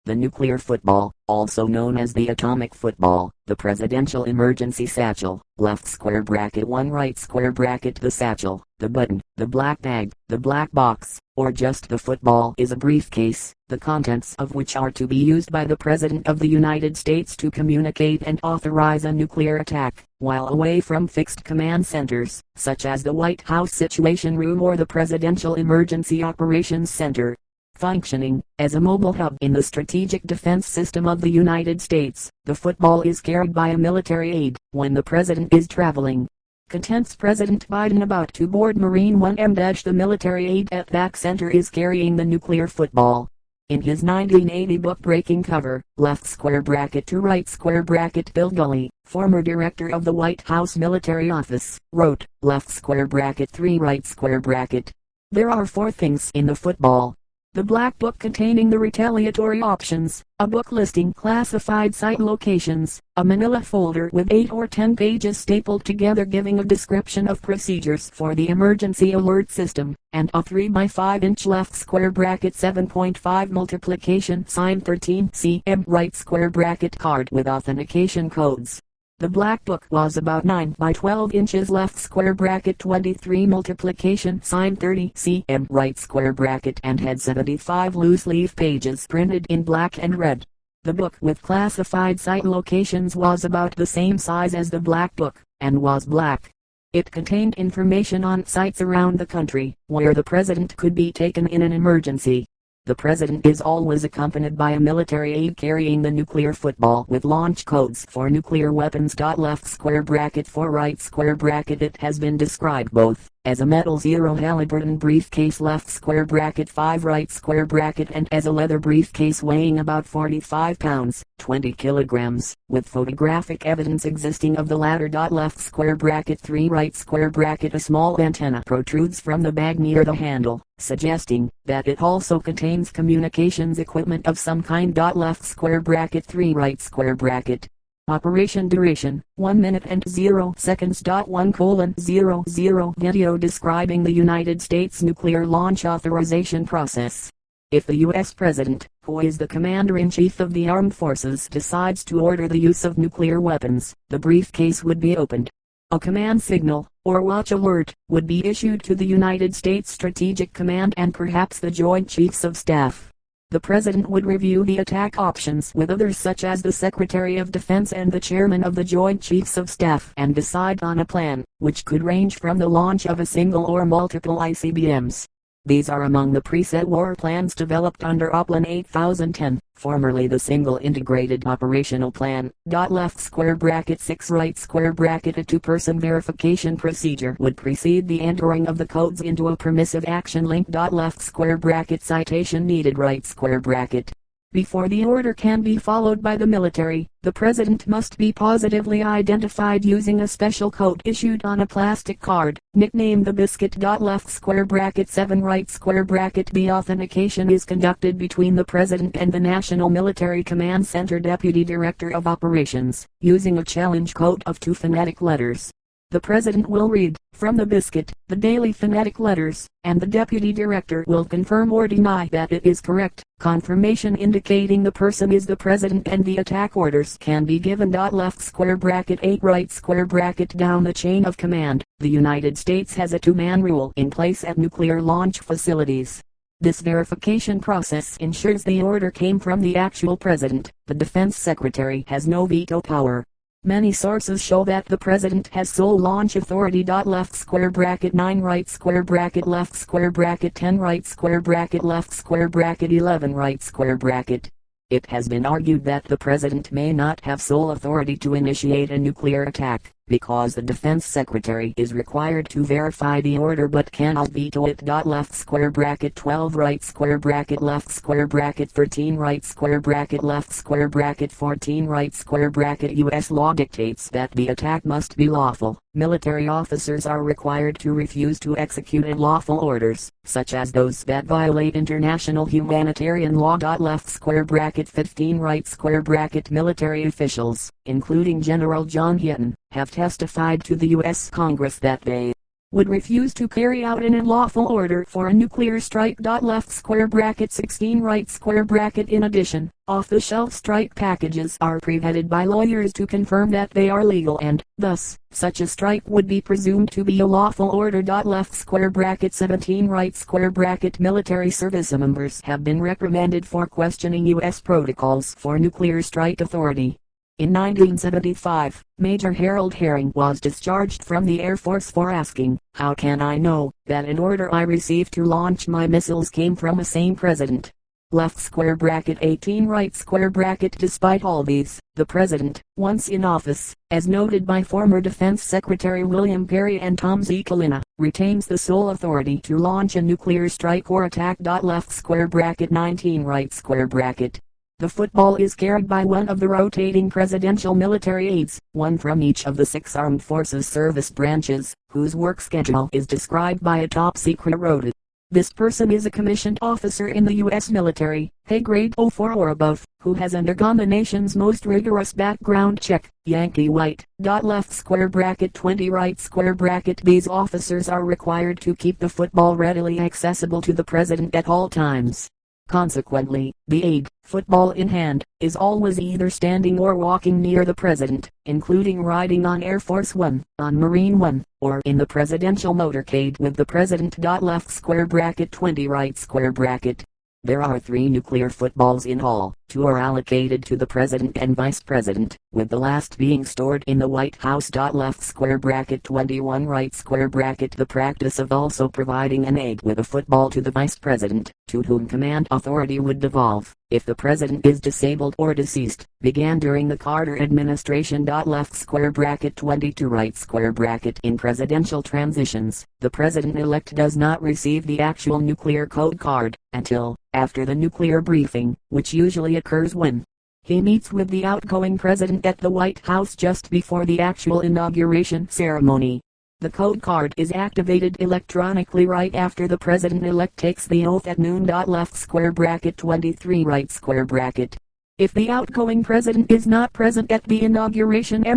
The nuclear football, also known as the atomic football, the presidential emergency satchel, left square bracket 1 right square bracket the satchel, the button, the black bag, the black box, or just the football is a briefcase, the contents of which are to be used by the President of the United States to communicate and authorize a nuclear attack, while away from fixed command centers, such as the White House Situation Room or the Presidential Emergency Operations Center. Functioning as a mobile hub in the strategic defense system of the United States, the football is carried by a military aide when the President is traveling. Contents: President Biden about to board Marine 1M- The military aide at back center is carrying the nuclear football. In his 1980 book Breaking Cover, left square bracket to right square bracket, Bill Gulley, former director of the White House Military Office, wrote, left square bracket 3 right square bracket. There are 4 things in the football. The black book containing the retaliatory options, a book listing classified site locations, a manila folder with 8 or 10 pages stapled together giving a description of procedures for the emergency alert system, and a 3 by 5 inch left square bracket 7.5 multiplication sign 13 cm right square bracket card with authentication codes. The black book was about 9 by 12 inches left square bracket 23 multiplication sign 30 cm right square bracket and had 75 loose leaf pages printed in black and red. The book with classified site locations was about the same size as the black book, and was black. It contained information on sites around the country, where the President could be taken in an emergency. The President is always accompanied by a military aide carrying the nuclear football with launch codes for nuclear weapons. Left square bracket 4 right square bracket. It has been described both as a metal 0 Halliburton briefcase left square bracket 5 right square bracket and as a leather briefcase weighing about 45 pounds, 20 kilograms, with photographic evidence existing of the latter. Left square bracket 3 right square bracket. A small antenna protrudes from the bag near the handle, suggesting that it also contains communications equipment of some kind. Left square bracket 3 right square bracket. Operation duration, 1 minute and 0 seconds. 1:00 video describing the United States nuclear launch authorization process. If the U.S. President, who is the Commander-in-Chief of the Armed Forces, decides to order the use of nuclear weapons, the briefcase would be opened. A command signal, or watch alert, would be issued to the United States Strategic Command and perhaps the Joint Chiefs of Staff. The President would review the attack options with others such as the Secretary of Defense and the Chairman of the Joint Chiefs of Staff and decide on a plan, which could range from the launch of a single or multiple ICBMs. These are among the preset war plans developed under OPLAN 8010, formerly the Single Integrated Operational Plan. Left square bracket 6 right square bracket. A 2-person verification procedure would precede the entering of the codes into a permissive action link. Left square bracket citation needed right square bracket. Before the order can be followed by the military, the President must be positively identified using a special code issued on a plastic card, nicknamed the biscuit. Left square bracket 7 right square bracket. The authentication is conducted between the President and the National Military Command Center Deputy Director of Operations, using a challenge code of 2 phonetic letters. The President will read, from the biscuit, the daily phonetic letters, and the Deputy Director will confirm or deny that it is correct. Confirmation indicating the person is the President and the attack orders can be given. Left square bracket 8 right square bracket. Down the chain of command, the United States has a 2-man rule in place at nuclear launch facilities. This verification process ensures the order came from the actual President. The Defense Secretary has no veto power. Many sources show that the President has sole launch authority. Left square bracket 9 right square bracket left square bracket 10 right square bracket left square bracket 11 right square bracket. It has been argued that the President may not have sole authority to initiate a nuclear attack, because the Defense Secretary is required to verify the order but cannot veto it. Left square bracket 12 right square bracket left square bracket 13 right square bracket left square bracket 14 right square bracket. U.S. law dictates that the attack must be lawful. Military officers are required to refuse to execute unlawful orders, such as those that violate international humanitarian law. Left square bracket 15 right square bracket. Military officials, including General John Hinton, have testified to the U.S. Congress that they would refuse to carry out an unlawful order for a nuclear strike. Left square bracket 16 right square bracket. In addition, off-the-shelf strike packages are pre-vetted by lawyers to confirm that they are legal, and, thus, such a strike would be presumed to be a lawful order. Left square bracket 17 right square bracket. Military service members have been reprimanded for questioning U.S. protocols for nuclear strike authority. In 1975, Major Harold Herring was discharged from the Air Force for asking, "How can I know that an order I received to launch my missiles came from a sane president?" Left square bracket 18 right square bracket. Despite all these, the president, once in office, as noted by former Defense Secretary William Perry and Tom Zikolina, retains the sole authority to launch a nuclear strike or attack. Left square bracket 19 right square bracket. The football is carried by one of the rotating presidential military aides, one from each of the 6 armed forces service branches, whose work schedule is described by a top-secret rota. This person is a commissioned officer in the U.S. military, pay grade 04 or above, who has undergone the nation's most rigorous background check. Yankee White. Left square bracket 20 right square bracket. These officers are required to keep the football readily accessible to the president at all times. Consequently, the aide, football in hand, is always either standing or walking near the president, including riding on Air Force One, on Marine One, or in the presidential motorcade with the president. Left square bracket 20 right square bracket. There are 3 nuclear footballs in all. 2 are allocated to the president and vice president, with the last being stored in the White House. Left square bracket 21 right square bracket. The practice of also providing an aide with a football to the vice president, to whom command authority would devolve, if the president is disabled or deceased, began during the Carter administration. Left square bracket 22 right square bracket. In presidential transitions, the president-elect does not receive the actual nuclear code card, until, after the nuclear briefing, which usually occurs when he meets with the outgoing president at the White House just before the actual inauguration ceremony. The code card is activated electronically right after the president-elect takes the oath at noon. Left square bracket 23 right square bracket. If the outgoing president is not present at the inauguration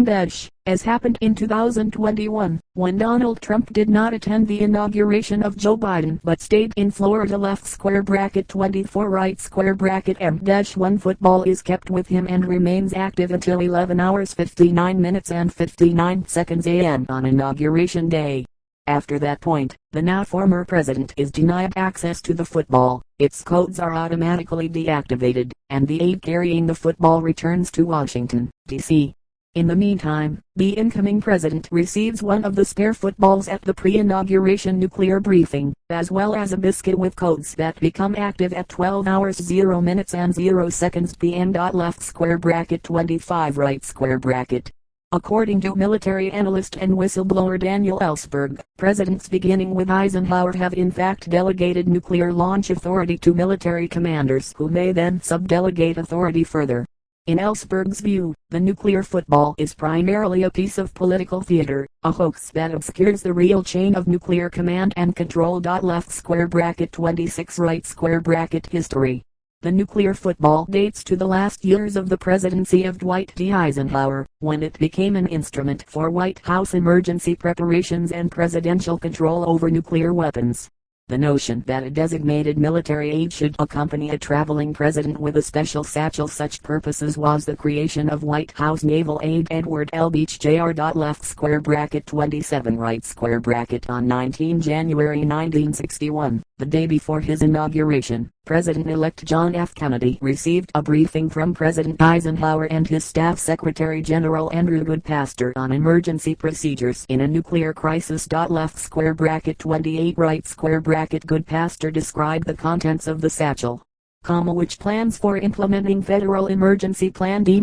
as happened in 2021, when Donald Trump did not attend the inauguration of Joe Biden but stayed in Florida. Left square bracket 24 right square bracket. M-1 football is kept with him and remains active until 11 hours 59 minutes and 59 seconds a.m. on Inauguration Day. After that point, the now former president is denied access to the football, its codes are automatically deactivated, and the aide carrying the football returns to Washington, D.C. In the meantime, the incoming president receives one of the spare footballs at the pre-inauguration nuclear briefing, as well as a biscuit with codes that become active at 12 hours 0 minutes and 0 seconds p.m. Left square bracket 25 right square bracket. According to military analyst and whistleblower Daniel Ellsberg, presidents beginning with Eisenhower have in fact delegated nuclear launch authority to military commanders who may then subdelegate authority further. In Ellsberg's view, the nuclear football is primarily a piece of political theater, a hoax that obscures the real chain of nuclear command and control. Left square bracket 26 right square bracket. History. The nuclear football dates to the last years of the presidency of Dwight D. Eisenhower, when it became an instrument for White House emergency preparations and presidential control over nuclear weapons. The notion that a designated military aide should accompany a traveling president with a special satchel such purposes was the creation of White House naval aide Edward L. Beach Jr. Left square bracket 27 right square bracket. On 19 January 1961, the day before his inauguration, President-elect John F. Kennedy received a briefing from President Eisenhower and his Staff Secretary General Andrew Goodpaster on emergency procedures in a nuclear crisis. Left square bracket 28 right square bracket. Goodpaster described the contents of the satchel, which plans for implementing Federal Emergency Plan D-,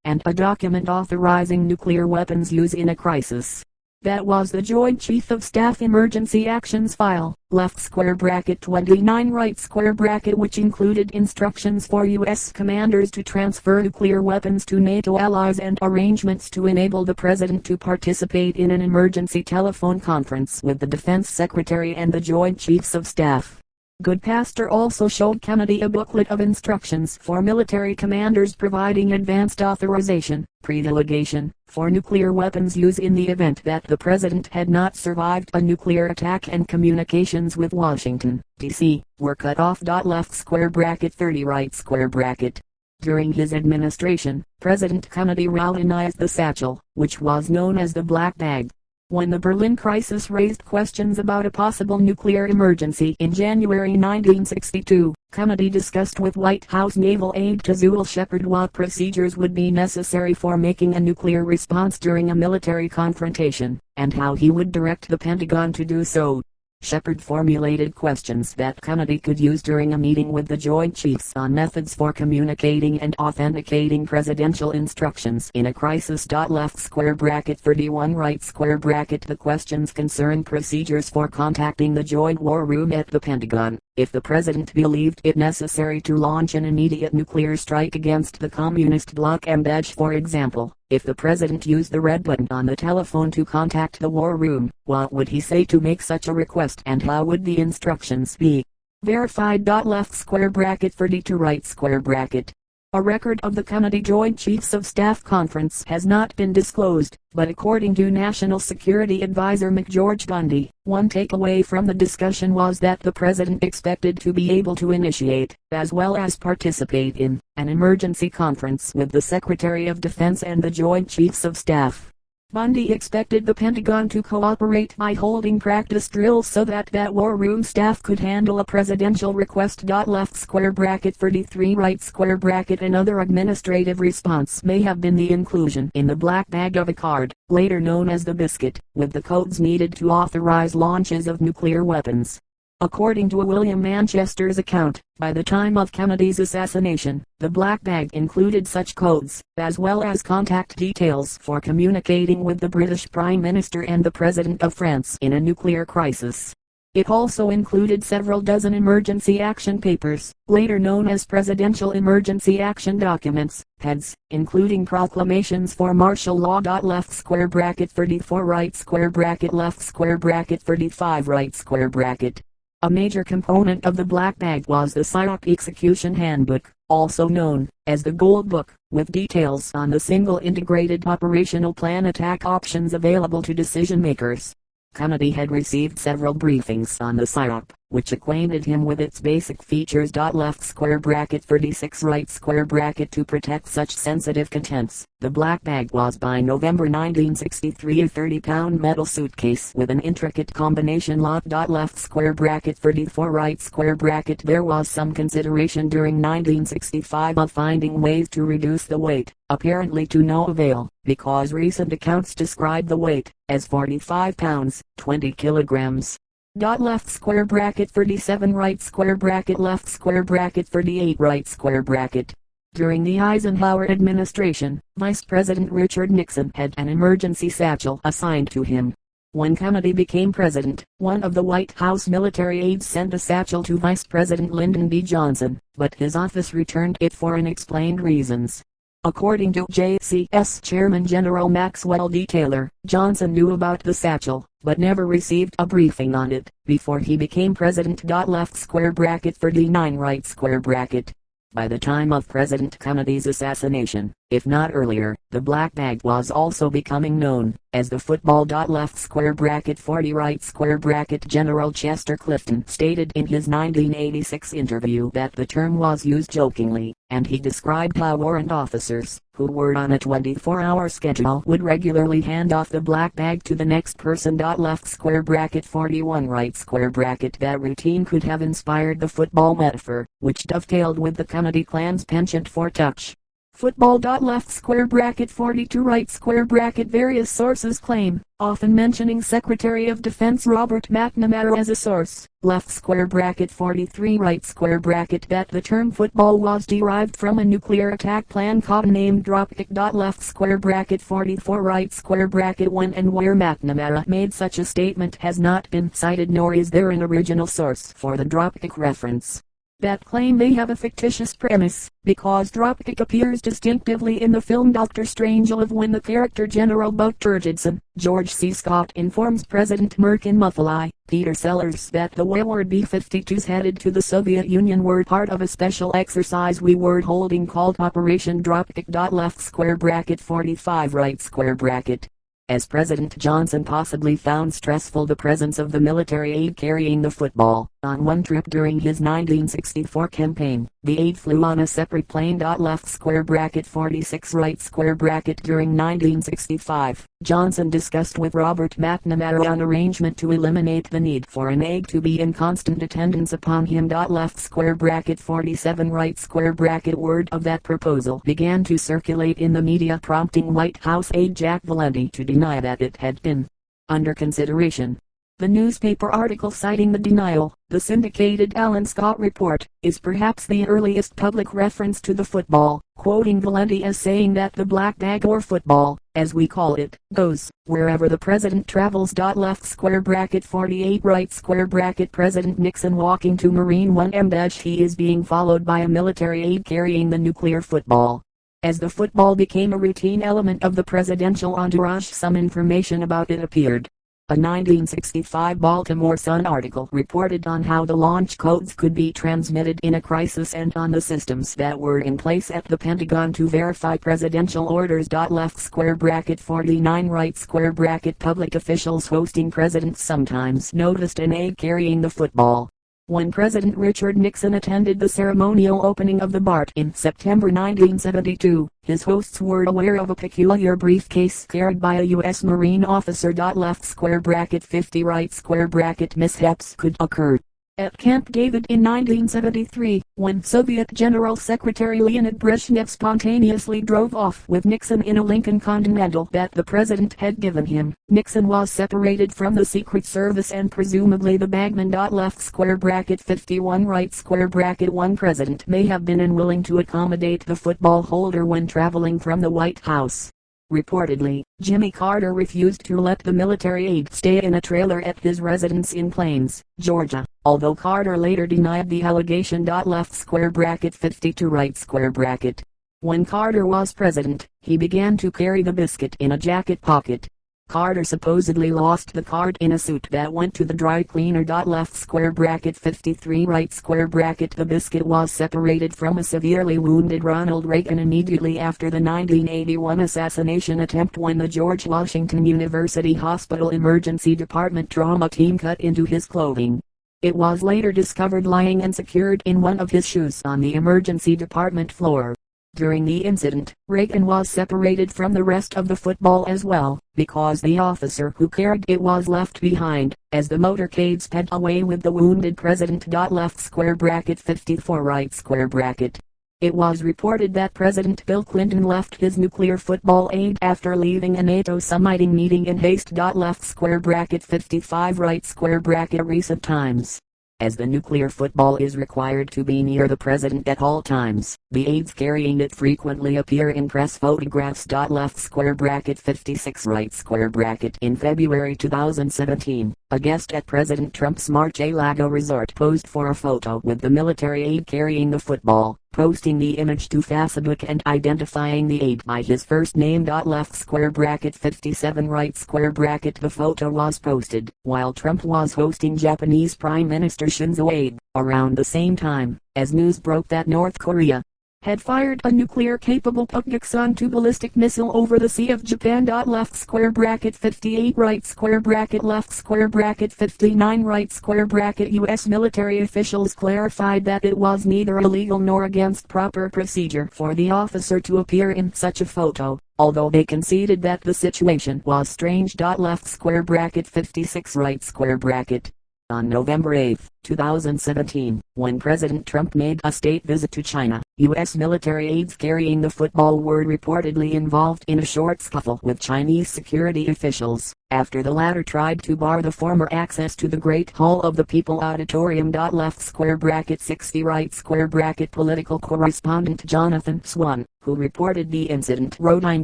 and a document authorizing nuclear weapons use in a crisis. That was the Joint Chief of Staff Emergency Actions file, left square bracket 29 right square bracket, which included instructions for U.S. commanders to transfer nuclear weapons to NATO allies and arrangements to enable the President to participate in an emergency telephone conference with the Defense Secretary and the Joint Chiefs of Staff. Goodpaster also showed Kennedy a booklet of instructions for military commanders providing advanced authorization, pre-delegation, for nuclear weapons use in the event that the president had not survived a nuclear attack and communications with Washington, D.C., were cut off. Left square bracket 30 right square bracket. During his administration, President Kennedy routinized the satchel, which was known as the black bag. When the Berlin crisis raised questions about a possible nuclear emergency in January 1962, Kennedy discussed with White House Naval Aide Tazewell Shepard what procedures would be necessary for making a nuclear response during a military confrontation, and how he would direct the Pentagon to do so. Shepard formulated questions that Kennedy could use during a meeting with the Joint Chiefs on methods for communicating and authenticating presidential instructions in a crisis. Left square bracket 31 right square bracket. The questions concern procedures for contacting the Joint War Room at the Pentagon, if the president believed it necessary to launch an immediate nuclear strike against the communist bloc, and for example, if the president used the red button on the telephone to contact the war room, what would he say to make such a request, and how would the instructions be verified? Left square bracket 32 right square bracket. A record of the Kennedy Joint Chiefs of Staff Conference has not been disclosed, but according to National Security Advisor McGeorge Bundy, one takeaway from the discussion was that the president expected to be able to initiate, as well as participate in, an emergency conference with the Secretary of Defense and the Joint Chiefs of Staff. Bundy expected the Pentagon to cooperate by holding practice drills so that war room staff could handle a presidential request. Left square bracket 33 right square bracket. Another administrative response may have been the inclusion in the black bag of a card, later known as the biscuit, with the codes needed to authorize launches of nuclear weapons. According to William Manchester's account, by the time of Kennedy's assassination, the black bag included such codes, as well as contact details for communicating with the British Prime Minister and the President of France in a nuclear crisis. It also included several dozen emergency action papers, later known as Presidential Emergency Action Documents, PEDs, including proclamations for martial law. Left square bracket 34 right square bracket. Left square bracket 35 right square bracket. A major component of the black bag was the SIOP Execution Handbook, also known as the Gold Book, with details on the single integrated operational plan attack options available to decision makers. Kennedy had received several briefings on the SIOP, which acquainted him with its basic features. Left square bracket 36 right square bracket. To protect such sensitive contents, the black bag was by November 1963 a 30-pound metal suitcase with an intricate combination lock. Left square bracket 34 right square bracket. There was some consideration during 1965 of finding ways to reduce the weight, apparently to no avail, because recent accounts describe the weight as 45 pounds, 20 kilograms. Left square bracket 37 right square bracket. Left square bracket 38 right square bracket. During the Eisenhower administration, Vice President Richard Nixon had an emergency satchel assigned to him. When Kennedy became president, one of the White House military aides sent a satchel to Vice President Lyndon B. Johnson, but his office returned it for unexplained reasons. According to JCS Chairman General Maxwell D. Taylor, Johnson knew about the satchel, but never received a briefing on it before he became president. Left square bracket 39 right square bracket. By the time of President Kennedy's assassination, if not earlier, the black bag was also becoming known as the football. Left square bracket 40 right square bracket. General Chester Clifton stated in his 1986 interview that the term was used jokingly, and he described how warrant officers, who were on a 24-hour schedule, would regularly hand off the black bag to the next person. Left square bracket 41 right square bracket. That routine could have inspired the football metaphor, which dovetailed with the Kennedy clan's penchant for touch football. Left square bracket 42 right square bracket. Various sources claim, often mentioning Secretary of Defense Robert McNamara as a source, left square bracket 43 right square bracket, that the term football was derived from a nuclear attack plan codenamed Dropkick. Left square bracket 44 right square bracket. When and where McNamara made such a statement has not been cited, nor is there an original source for the Dropkick reference. That claim may have a fictitious premise, because Dropkick appears distinctively in the film Dr. Strangelove when the character General Buck Turgidson, George C. Scott, informs President Merkin Muffleye, Peter Sellers that the wayward B-52s headed to the Soviet Union were part of a special exercise we were holding called Operation Dropkick. Left square bracket 45 right square bracket. As President Johnson possibly found stressful the presence of the military aide carrying the football, on one trip during his 1964 campaign, the aide flew on a separate plane. Left square bracket 46 right square bracket. During 1965, Johnson discussed with Robert McNamara an arrangement to eliminate the need for an aide to be in constant attendance upon him. Left square bracket 47 right square bracket. Word of that proposal began to circulate in the media, prompting White House aide Jack Valenti to deny that it had been under consideration. The newspaper article citing the denial, the syndicated Alan Scott report, is perhaps the earliest public reference to the football, quoting Valenti as saying that the black bag, or football, as we call it, goes wherever the president travels. Left square bracket 48 right square bracket. President Nixon walking to Marine One Embassy. He is being followed by a military aide carrying the nuclear football. As the football became a routine element of the presidential entourage, some information about it appeared. A 1965 Baltimore Sun article reported on how the launch codes could be transmitted in a crisis and on the systems that were in place at the Pentagon to verify presidential orders. Left square bracket 49 right square bracket. Public officials hosting presidents sometimes noticed an aide carrying the football. When President Richard Nixon attended the ceremonial opening of the BART in September 1972, his hosts were aware of a peculiar briefcase carried by a U.S. Marine officer. Left square bracket 50 right square bracket. Mishaps could occur at Camp David in 1973, when Soviet General Secretary Leonid Brezhnev spontaneously drove off with Nixon in a Lincoln Continental that the president had given him. Nixon was separated from the Secret Service and presumably the bagman. Left square bracket 51 right square bracket. One president may have been unwilling to accommodate the football holder when traveling from the White House. Reportedly, Jimmy Carter refused to let the military aide stay in a trailer at his residence in Plains, Georgia, although Carter later denied the allegation. Left square bracket 52 right square bracket. When Carter was president, he began to carry the biscuit in a jacket pocket. Carter supposedly lost the card in a suit that went to the dry cleaner. Left square bracket 53 right square bracket. The biscuit was separated from a severely wounded Ronald Reagan immediately after the 1981 assassination attempt, when the George Washington University Hospital Emergency Department trauma team cut into his clothing. It was later discovered lying and secured in one of his shoes on the emergency department floor. During the incident, Reagan was separated from the rest of the football as well, because the officer who carried it was left behind, as the motorcade sped away with the wounded president. Left square bracket 54 right square bracket. It was reported that President Bill Clinton left his nuclear football aide after leaving a NATO summit meeting in haste. Left square bracket 55 right square bracket. Recent times. As the nuclear football is required to be near the president at all times, the aides carrying it frequently appear in press photographs. Left square bracket 56 right square bracket. In February 2017, a guest at President Trump's Mar-a-Lago resort posed for a photo with the military aide carrying the football, posting the image to Facebook and identifying the aide by his first name. Left square bracket 57 right square bracket. The photo was posted while Trump was hosting Japanese Prime Minister Shinzo Abe, around the same time as news broke that North Korea had fired a nuclear-capable Pugaksan-2 ballistic missile over the Sea of Japan. Left square bracket 58 right square bracket. Left square bracket 59 right square bracket. U.S. military officials clarified that it was neither illegal nor against proper procedure for the officer to appear in such a photo, although they conceded that the situation was strange. Left square bracket 56 right square bracket. On November 8, 2017, when President Trump made a state visit to China, U.S. military aides carrying the football were reportedly involved in a short scuffle with Chinese security officials, after the latter tried to bar the former access to the Great Hall of the People Auditorium. Left square bracket 60 right square bracket. Political correspondent Jonathan Swan, who reported the incident, wrote, "I'm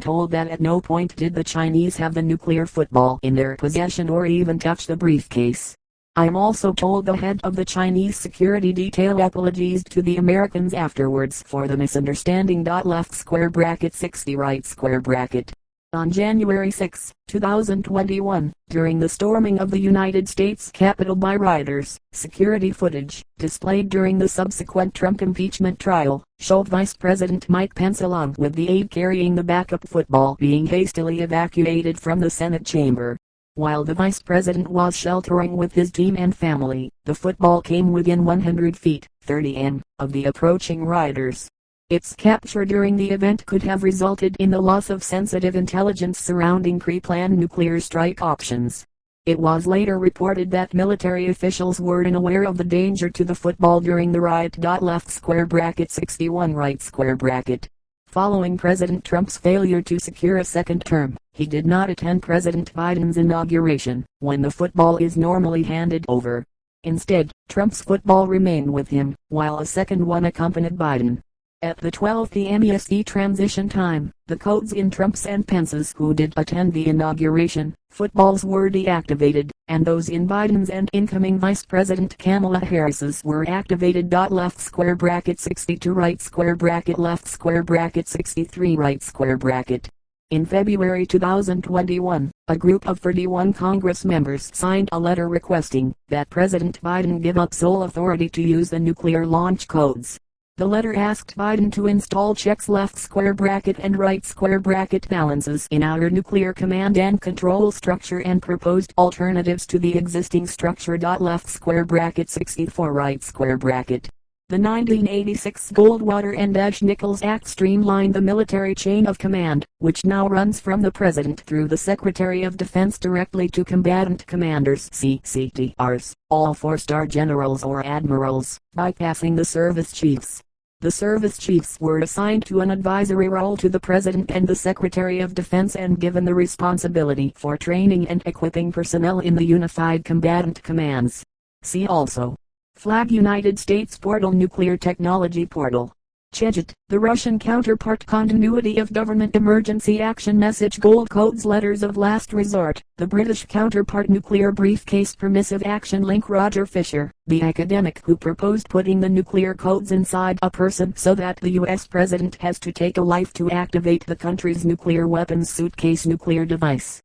told that at no point did the Chinese have the nuclear football in their possession or even touch the briefcase. I'm also told the head of the Chinese security detail apologized to the Americans afterwards for the misunderstanding." Left square bracket 60 right square bracket. On January 6, 2021, during the storming of the United States Capitol by rioters, security footage, displayed during the subsequent Trump impeachment trial, showed Vice President Mike Pence along with the aide carrying the backup football being hastily evacuated from the Senate chamber. While the Vice President was sheltering with his team and family, the football came within 100 feet, 30 m, of the approaching rioters. Its capture during the event could have resulted in the loss of sensitive intelligence surrounding pre-planned nuclear strike options. It was later reported that military officials were unaware of the danger to the football during the riot. Left square bracket 61 right square bracket. Following President Trump's failure to secure a second term, he did not attend President Biden's inauguration, when the football is normally handed over. Instead, Trump's football remained with him, while a second one accompanied Biden. At the 12 p.m. EST transition time, the codes in Trump's and Pence's who did attend the inauguration, footballs were deactivated, and those in Biden's and incoming Vice President Kamala Harris's were activated. Left square bracket 62 right square bracket left square bracket 63 right square bracket. In February 2021, a group of 31 Congress members signed a letter requesting that President Biden give up sole authority to use the nuclear launch codes. The letter asked Biden to install checks left square bracket and right square bracket balances in our nuclear command and control structure and proposed alternatives to the existing structure. Left square bracket 64 right square bracket. The 1986 Goldwater and Nichols Act streamlined the military chain of command, which now runs from the President through the Secretary of Defense directly to combatant commanders (CCTRs), all 4-star generals or admirals, bypassing the service chiefs. The service chiefs were assigned to an advisory role to the President and the Secretary of Defense and given the responsibility for training and equipping personnel in the Unified Combatant Commands. See also Flag United States Portal Nuclear Technology Portal. Chejet, the Russian counterpart Continuity of Government Emergency Action Message Gold Codes Letters of Last Resort, the British counterpart Nuclear Briefcase Permissive Action Link Roger Fisher, the academic who proposed putting the nuclear codes inside a person so that the US President has to take a life to activate the country's nuclear weapons suitcase nuclear device.